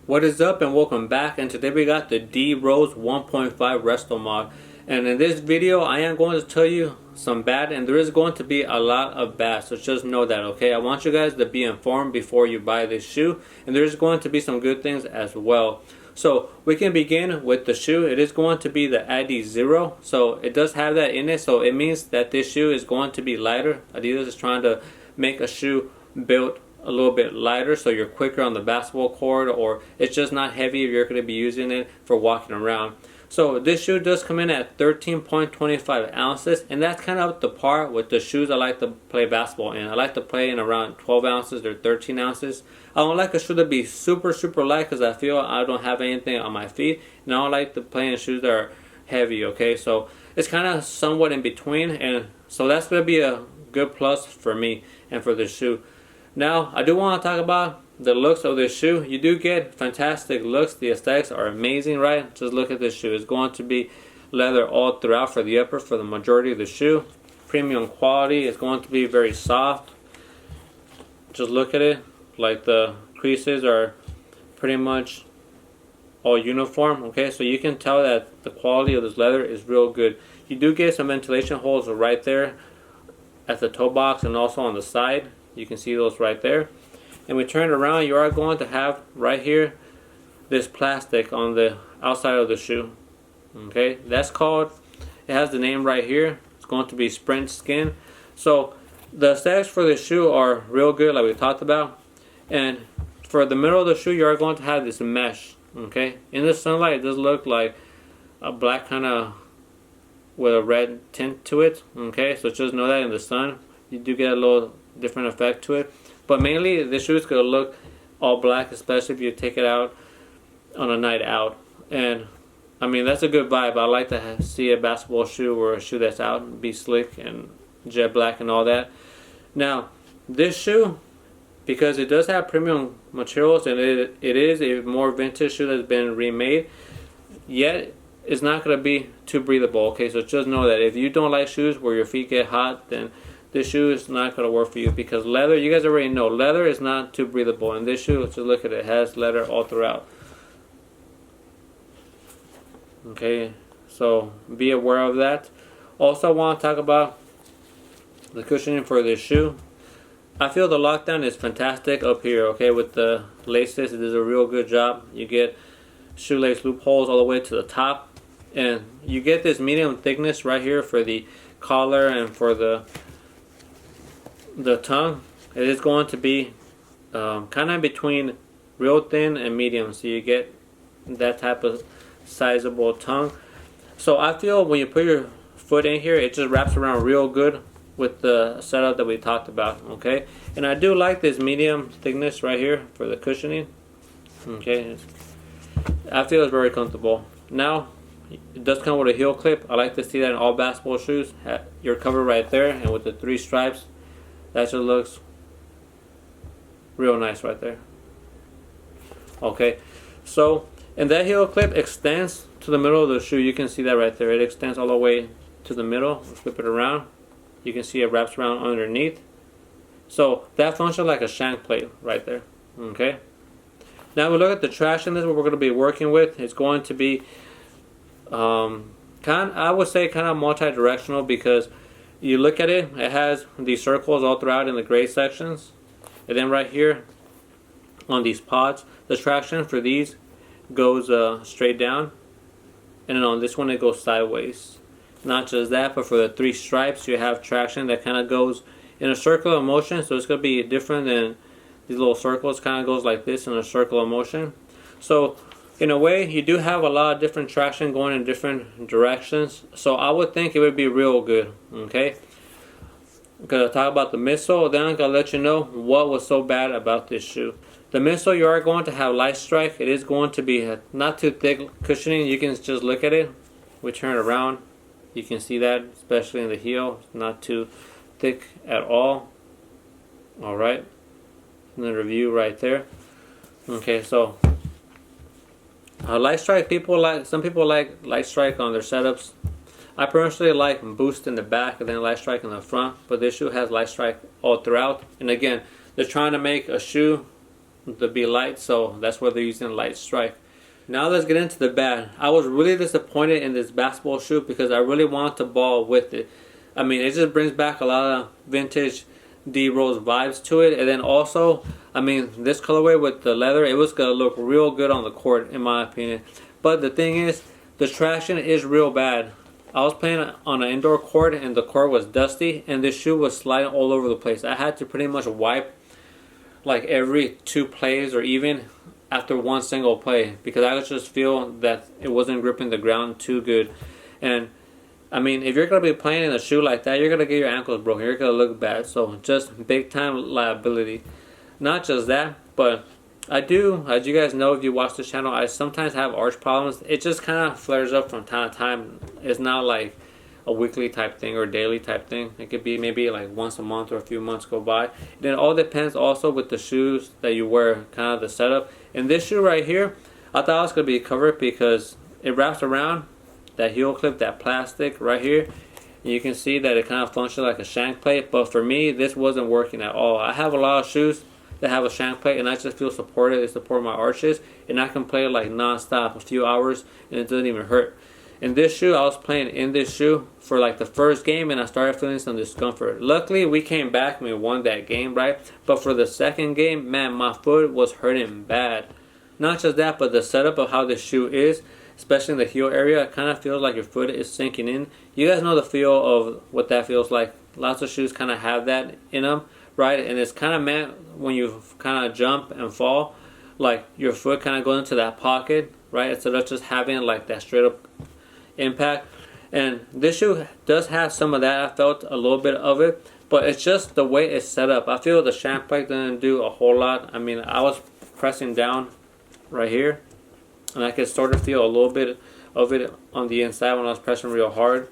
What is up and welcome back, and today we got the D Rose 1.5 Restomod, and in this video I am going to tell you some bad and there is going to be a lot of bad, so just know that, okay? I want you guys to be informed before you buy this shoe, and there's going to be some good things as well. So we can begin with the shoe. It is going to be the ID 0, so it does have that in it, so it means that this shoe is going to be lighter. Adidas is trying to make a shoe built a little bit lighter so you're quicker on the basketball court, or it's just not heavy if you're going to be using it for walking around. So this shoe does come in at 13.25 ounces, and that's kind of up to par with the shoes I like to play basketball in. I like to play in around 12 ounces or 13 ounces. I don't like a shoe to be super light because I feel I don't have anything on my feet, and I don't like to play in shoes that are heavy, okay? So it's kind of somewhat in between, and so that's going to be a good plus for me and for the shoe. Now, I do want to talk about the looks of this shoe. You do get fantastic looks. The aesthetics are amazing, right? Just look at this shoe. It's going to be leather all throughout for the upper, for the majority of the shoe. Premium quality. It's going to be very soft. Just look at it. Like the creases are pretty much all uniform, okay? So you can tell that the quality of this leather is real good. You do get some ventilation holes right there at the toe box and also on the side. You can see those right there. And we turn it around, you are going to have right here this plastic on the outside of the shoe. Okay, that's called, it has the name right here. It's going to be Sprint Skin. So the aesthetics for the shoe are real good, like we talked about. And for the middle of the shoe, you are going to have this mesh. Okay, in the sunlight, it does look like a black kind of with a red tint to it. Okay, so just know that in the sun, you do get a little different effect to it, but mainly the shoe is going to look all black, especially if you take it out on a night out. And I mean, that's a good vibe. I like to see a basketball shoe or a shoe that's out and be slick and jet black and all that. Now this shoe, because it does have premium materials and it is a more vintage shoe that's been remade, yet it's not going to be too breathable. Okay, so just know that if you don't like shoes where your feet get hot, then this shoe is not going to work for you, because leather, you guys already know, leather is not too breathable. And this shoe, just look at it, has leather all throughout. Okay, so be aware of that. Also, I want to talk about the cushioning for this shoe. I feel the lockdown is fantastic up here, okay, with the laces. It does a real good job. You get shoelace loopholes all the way to the top, and you get this medium thickness right here for the collar and for the tongue. It is going to be kind of between real thin and medium, so you get that type of sizable tongue. So I feel when you put your foot in here, it just wraps around real good with the setup that we talked about, okay? And I do like this medium thickness right here for the cushioning, okay? I feel it's very comfortable. Now, it does come with a heel clip. I like to see that in all basketball shoes. You're covered right there, and with the 3 stripes, that just looks real nice right there. Okay, so, and that heel clip extends to the middle of the shoe. You can see that right there. It extends all the way to the middle. Flip it around. You can see it wraps around underneath. So that functions like a shank plate right there. Okay. Now we look at the traction. This is what we're going to be working with. It's going to be I would say kind of multi-directional, because you look at it, it has these circles all throughout in the gray sections, and then right here on these pods, the traction for these goes straight down, and then on this one it goes sideways. Not just that, but for the 3 stripes, you have traction that kind of goes in a circular motion, so it's going to be different than these little circles. Kind of goes like this in a circular motion. So in a way, you do have a lot of different traction going in different directions. So I would think it would be real good, okay? I'm going to talk about the midsole, then I'm going to let you know what was so bad about this shoe. The midsole, you are going to have light strike. It is going to be not too thick cushioning. You can just look at it. We turn it around. You can see that, especially in the heel. It's not too thick at all. Alright. And the review right there. Okay, so light strike, some people like light strike on their setups. I personally like boost in the back and then light strike in the front, but this shoe has light strike all throughout. And again, they're trying to make a shoe to be light, so that's why they're using light strike. Now let's get into the bad. I was really disappointed in this basketball shoe because I really wanted to ball with it. I mean, it just brings back a lot of vintage D Rose vibes to it. And then also, I mean, this colorway with the leather, it was going to look real good on the court in my opinion. But the thing is, the traction is real bad. I was playing on an indoor court and the court was dusty and this shoe was sliding all over the place. I had to pretty much wipe like every 2 plays or even after one single play because I could just feel that it wasn't gripping the ground too good. And I mean, if you're going to be playing in a shoe like that, you're going to get your ankles broken. You're going to look bad. So just big time liability. Not just that, but I do, as you guys know if you watch this channel, I sometimes have arch problems. It just kind of flares up from time to time. It's not like a weekly type thing or daily type thing. It could be maybe like once a month or a few months go by. And it all depends also with the shoes that you wear, kind of the setup. And this shoe right here, I thought it was going to be covered because it wraps around that heel clip, that plastic right here. And you can see that it kind of functions like a shank plate. But for me, this wasn't working at all. I have a lot of shoes that have a shank plate and I just feel supported. They support my arches and I can play like non-stop a few hours and it doesn't even hurt. In this shoe, I was playing in this shoe for like the first game and I started feeling some discomfort. Luckily, we came back and we won that game, right? But for the second game, man, my foot was hurting bad. Not just that, but the setup of how this shoe is, especially in the heel area, it kind of feels like your foot is sinking in. You guys know the feel of what that feels like. Lots of shoes kind of have that in them, right? And it's kind of meant when you kind of jump and fall, like your foot kind of goes into that pocket, right? Instead of just having like that straight up impact. And this shoe does have some of that. I felt a little bit of it, but it's just the way it's set up. I feel the shank plate didn't do a whole lot. I mean, I was pressing down right here and I could sort of feel a little bit of it on the inside when I was pressing real hard.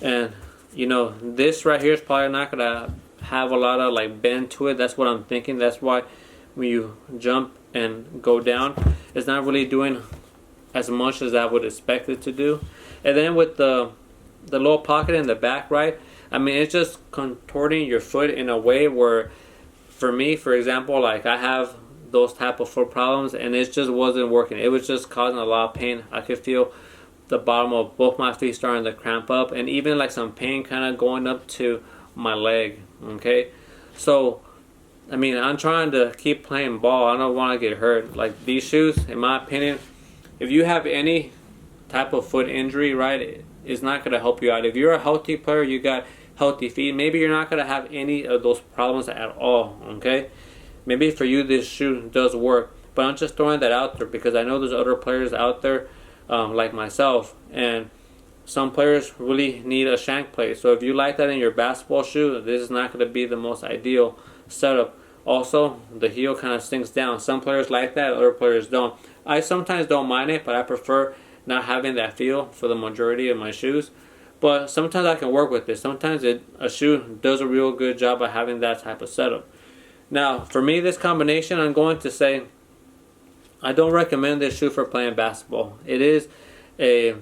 And you know, this right here is probably not gonna have a lot of like bend to it. That's what I'm thinking. That's why when you jump and go down, it's not really doing as much as I would expect it to do. And then with the little pocket in the back, right? I mean, it's just contorting your foot in a way where, for me, for example, like I have those type of foot problems and it just wasn't working. It was just causing a lot of pain. I could feel the bottom of both my feet starting to cramp up and even like some pain kind of going up to my leg, okay? So, I mean, I'm trying to keep playing ball. I don't want to get hurt. Like these shoes, in my opinion, if you have any type of foot injury, right, it's not going to help you out. If you're a healthy player, you got healthy feet, maybe you're not going to have any of those problems at all, okay? Maybe for you this shoe does work, but I'm just throwing that out there because I know there's other players out there like myself, and some players really need a shank plate. So if you like that in your basketball shoe, this is not going to be the most ideal setup. Also, the heel kind of sinks down. Some players like that, other players don't. I sometimes don't mind it, but I prefer not having that feel for the majority of my shoes. But sometimes I can work with it. Sometimes a shoe does a real good job of having that type of setup. Now, for me, this combination, I'm going to say I don't recommend this shoe for playing basketball. It is a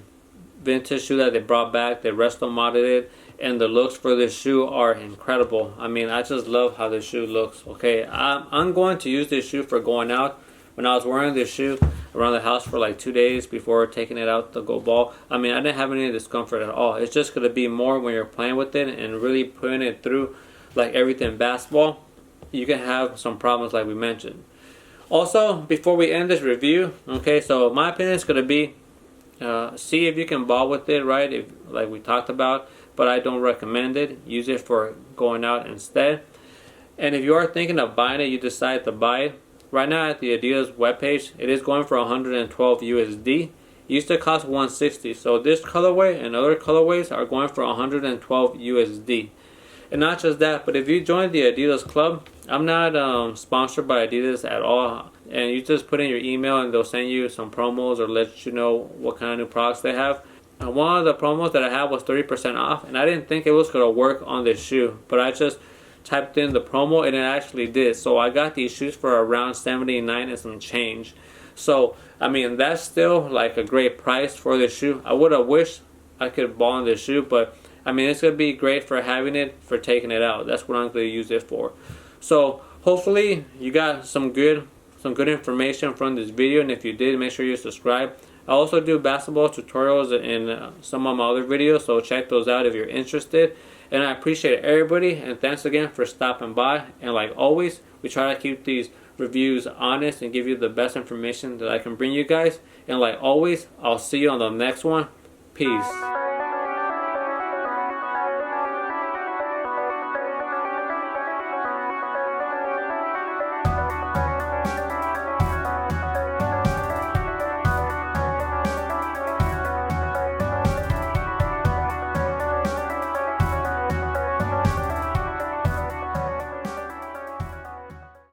vintage shoe that they brought back. They Restomoded it, and the looks for this shoe are incredible. I mean, I just love how this shoe looks. Okay, I'm going to use this shoe for going out. When I was wearing this shoe around the house for like 2 days before taking it out to go ball, I mean, I didn't have any discomfort at all. It's just going to be more when you're playing with it and really putting it through like everything basketball. You can have some problems like we mentioned. Also, before we end this review, okay, so my opinion is going to be see if you can ball with it, right, if, like we talked about, but I don't recommend it. Use it for going out instead. And if you are thinking of buying it, you decide to buy it, right now at the Adidas webpage, it is going for 112 USD. It used to cost 160. So this colorway and other colorways are going for 112 USD. And not just that, but if you join the Adidas club, I'm not sponsored by Adidas at all. And you just put in your email and they'll send you some promos or let you know what kind of new products they have. And one of the promos that I had was 30% off. And I didn't think it was going to work on this shoe. But I just typed in the promo and it actually did. So I got these shoes for around $79 and some change. So, I mean, that's still like a great price for this shoe. I would have wished I could ball in this shoe, but I mean, it's going to be great for having it, for taking it out. That's what I'm going to use it for. So, hopefully, you got some good some good information from this video, and if you did, make sure you subscribe. I also do basketball tutorials in some of my other videos, so check those out if you're interested. And I appreciate everybody, and thanks again for stopping by. And like always, we try to keep these reviews honest and give you the best information that I can bring you guys. And like always, I'll see you on the next one. Peace.